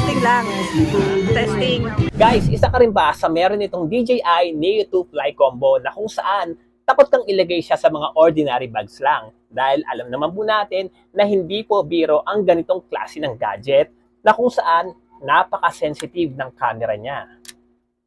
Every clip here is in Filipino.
Testing lang. Testing. Guys, isa ka rin ba sa meron itong DJI Neo 2 Fly Combo na kung saan takot kang ilagay siya sa mga ordinary bags lang? Dahil alam naman po natin na hindi po biro ang ganitong klase ng gadget na kung saan napaka-sensitive ng camera niya.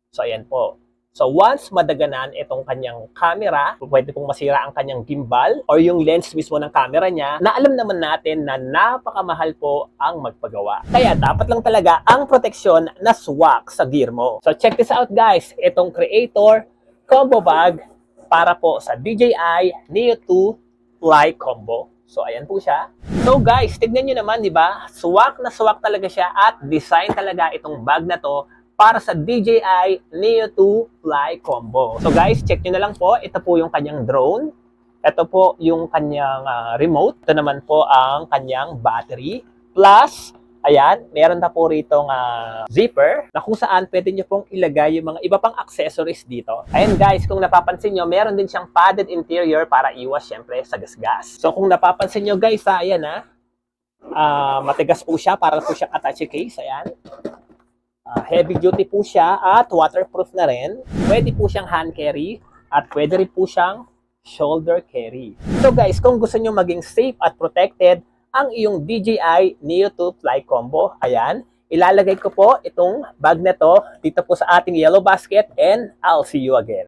So ayan po. So once madaganan itong kanyang camera, pwede pong masira ang kanyang gimbal or yung lens mismo ng camera niya, na alam naman natin na napakamahal po ang magpagawa. Kaya dapat lang talaga ang proteksyon na swak sa gear mo. So check this out guys, itong Creator Combo Bag para po sa DJI Neo 2 Fly Combo. So ayan po siya. So guys, tignan nyo naman, di ba? Swak na swak talaga siya at design talaga itong bag na to para sa DJI Neo 2 Fly Combo. So guys, check nyo na lang po. Ito po yung kanyang drone. Ito po yung kanyang remote. Ito naman po ang kanyang battery. Plus, ayan, meron na po rito zipper na kung saan pwede nyo pong ilagay yung mga iba pang accessories dito. Ayan guys, kung napapansin nyo, meron din siyang padded interior para iwas syempre sa gasgas. So kung napapansin nyo guys, ayan matigas po siya para po siyang attache case. Ayan. Heavy duty po siya at waterproof na rin. Pwede po siyang hand carry at pwede rin po siyang shoulder carry. So guys, kung gusto nyo maging safe at protected ang iyong DJI Neo 2 Fly Combo, ayan, ilalagay ko po itong bag na to dito po sa ating yellow basket and I'll see you again.